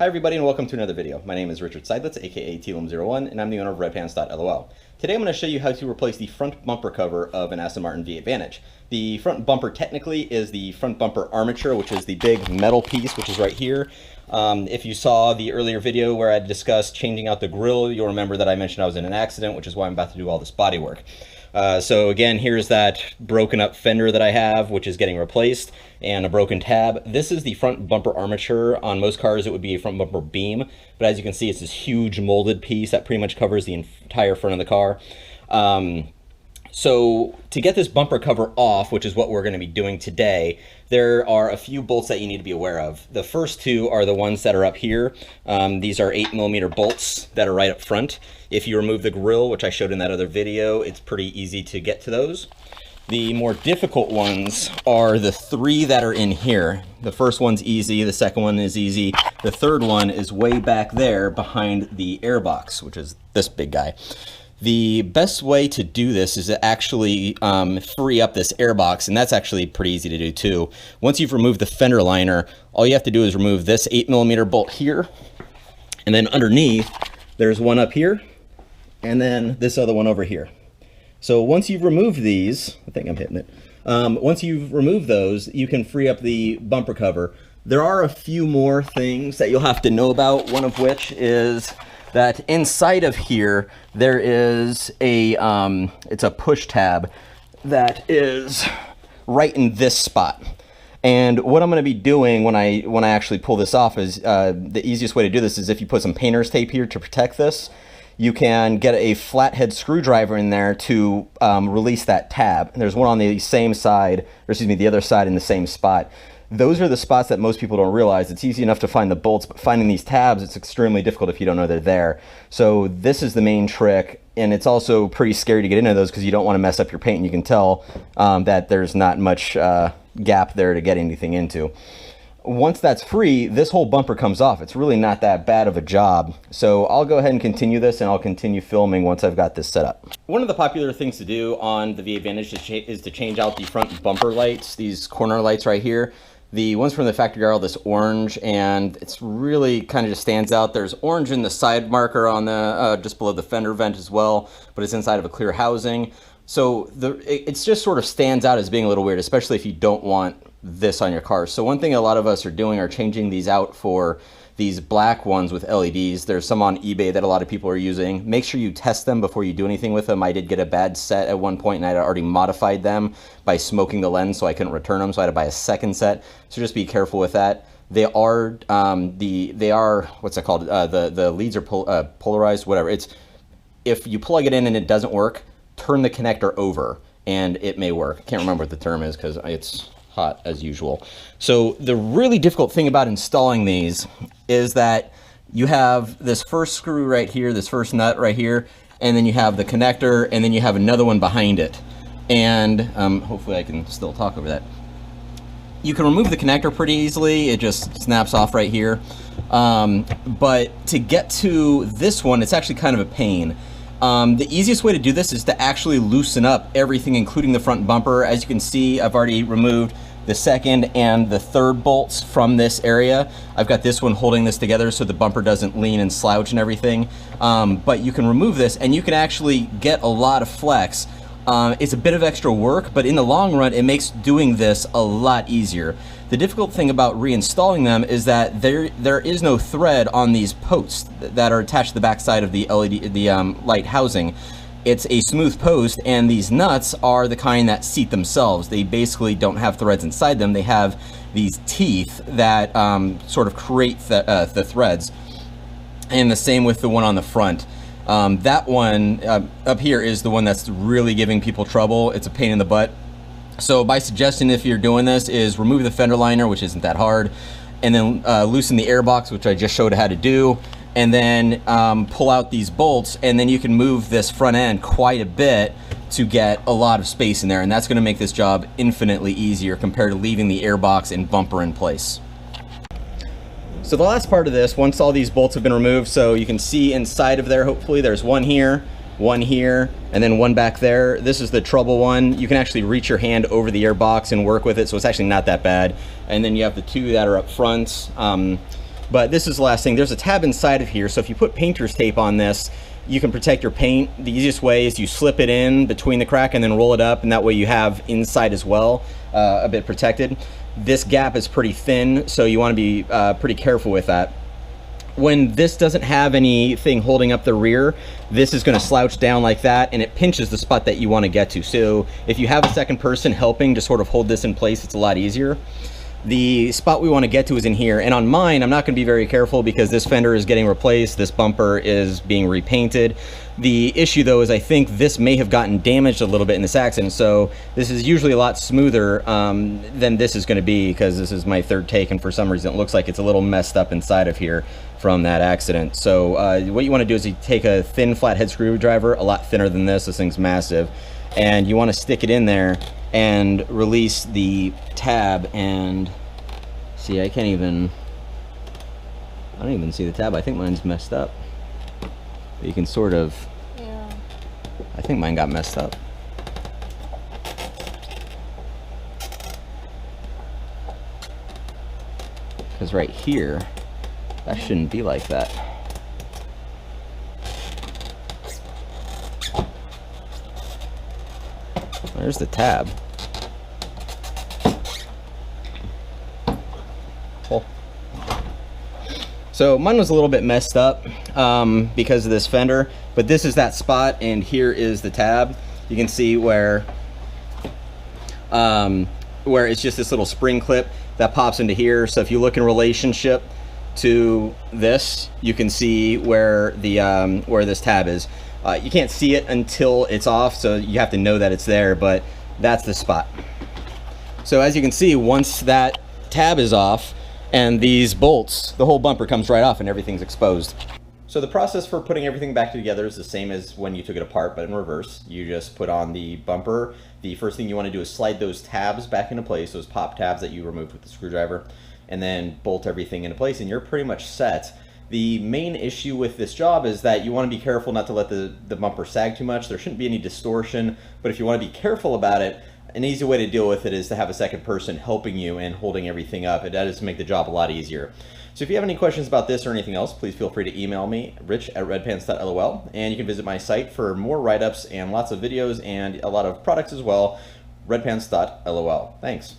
Hi everybody and welcome to another video. My name is Richard Seidlitz, aka Telum01, and I'm the owner of redpants.lol. Today I'm going to show you how to replace the front bumper cover of an Aston Martin V8 Vantage. The front bumper technically is the front bumper armature, which is the big metal piece, which is right here. If you saw the earlier video where I discussed changing out the grille, you'll remember that I mentioned I was in an accident, which is why I'm about to do all this body work. So again, here's that broken up fender that I have, which is getting replaced, and a broken tab. This is the front bumper armature. On most cars, it would be a front bumper beam, but as you can see, it's this huge molded piece that pretty much covers the entire front of the car. So to get this bumper cover off, which is what we're going to be doing today, there are a few bolts that you need to be aware of. The first two are the ones that are up here. These are 8mm bolts that are right up front. If you remove the grille, which I showed in that other video, it's pretty easy to get to those. The more difficult ones are the three that are in here. The first one's easy, the second one is easy. The third one is way back there behind the airbox, which is this big guy. The best way to do this is to actually free up this airbox, and that's actually pretty easy to do too. Once you've removed the fender liner, all you have to do is remove this 8mm bolt here, and then underneath there's one up here, and then this other one over here. So once you've removed these, I think I'm hitting it, once you've removed those, you can free up the bumper cover. There are a few more things that you'll have to know about, one of which is that inside of here there is a it's a push tab that is right in this spot. And what I'm going to be doing when I actually pull this off is the easiest way to do this is if you put some painter's tape here to protect this. You can get a flathead screwdriver in there to release that tab. And there's one on the same side, or excuse me, the other side in the same spot. Those are the spots that most people don't realize. It's easy enough to find the bolts, but finding these tabs, it's extremely difficult if you don't know they're there. So this is the main trick, and it's also pretty scary to get into those because you don't want to mess up your paint. And you can tell that there's not much gap there to get anything into. Once that's free, this whole bumper comes off. It's really not that bad of a job. So I'll go ahead and continue this, and I'll continue filming once I've got this set up. One of the popular things to do on the V8 Vantage is to change out the front bumper lights, these corner lights right here. The ones from the factory are all this orange, and it's really kind of just stands out. There's orange in the side marker on the just below the fender vent as well, but it's inside of a clear housing. So it's just sort of stands out as being a little weird, especially if you don't want this on your car. So one thing a lot of us are doing are changing these out for these black ones with LEDs. There's some on eBay that a lot of people are using. Make sure you test them before you do anything with them. I did get a bad set at one point, and I'd already modified them by smoking the lens, so I couldn't return them, so I had to buy a second set. So just be careful with that. They are what's that called? The leads are polarized, whatever. It's if you plug it in and it doesn't work, turn the connector over and it may work. I can't remember what the term is because it's hot as usual. So the really difficult thing about installing these is that you have this first screw right here, this first nut right here, and then you have the connector, and then you have another one behind it. And hopefully I can still talk over that. You can remove the connector pretty easily. It just snaps off right here. But to get to this one, it's actually kind of a pain. The easiest way to do this is to actually loosen up everything, including the front bumper. As you can see, I've already removed the second and the third bolts from this area. I've got this one holding this together so the bumper doesn't lean and slouch and everything. But you can remove this and you can actually get a lot of flex. It's a bit of extra work, but in the long run, it makes doing this a lot easier. The difficult thing about reinstalling them is that there is no thread on these posts that are attached to the back side of the light housing. It's a smooth post, and these nuts are the kind that seat themselves. They basically don't have threads inside them. They have these teeth that sort of create the threads. And the same with the one on the front. That one up here is the one that's really giving people trouble. It's a pain in the butt. So my suggestion, if you're doing this, is remove the fender liner, which isn't that hard, and then loosen the airbox, which I just showed how to do, and then pull out these bolts, and then you can move this front end quite a bit to get a lot of space in there, and that's going to make this job infinitely easier compared to leaving the airbox and bumper in place. So the last part of this, once all these bolts have been removed, so you can see inside of there, hopefully there's one here, and then one back there. This is the trouble one. You can actually reach your hand over the airbox and work with it, so it's actually not that bad. And then you have the two that are up front. But this is the last thing. There's a tab inside of here, so if you put painter's tape on this, you can protect your paint. The easiest way is you slip it in between the crack and then roll it up, and that way you have inside as well, a bit protected. This gap is pretty thin, so you want to be pretty careful with that. When this doesn't have anything holding up the rear, this is going to slouch down like that, and it pinches the spot that you want to get to. So if you have a second person helping to sort of hold this in place, it's a lot easier. The spot we want to get to is in here, and on mine I'm not going to be very careful because this fender is getting replaced, this bumper is being repainted. The issue though is I think this may have gotten damaged a little bit in this accident, so this is usually a lot smoother than this is going to be, because this is my third take and for some reason it looks like it's a little messed up inside of here from that accident. So what you want to do is you take a thin flathead screwdriver, a lot thinner than this thing's massive, and you want to stick it in there and release the tab. And see, I don't even see the tab. I think mine's messed up. But you can sort of, yeah, I think mine got messed up. Because right here, that shouldn't be like that. There's the tab. Cool. So mine was a little bit messed up because of this fender, but this is that spot, and here is the tab. You can see where it's just this little spring clip that pops into here. So if you look in relationship to this, you can see where the where this tab is. You can't see it until it's off, so you have to know that it's there, but that's the spot. So as you can see, once that tab is off and these bolts, the whole bumper comes right off and everything's exposed. So the process for putting everything back together is the same as when you took it apart, but in reverse. You just put on the bumper. The first thing you want to do is slide those tabs back into place, those pop tabs that you removed with the screwdriver, and then bolt everything into place, and you're pretty much set. The main issue with this job is that you want to be careful not to let the bumper sag too much. There shouldn't be any distortion, but if you want to be careful about it, an easy way to deal with it is to have a second person helping you and holding everything up. It does make the job a lot easier. So if you have any questions about this or anything else, please feel free to email me, rich@redpants.lol, and you can visit my site for more write-ups and lots of videos and a lot of products as well, redpants.lol. Thanks.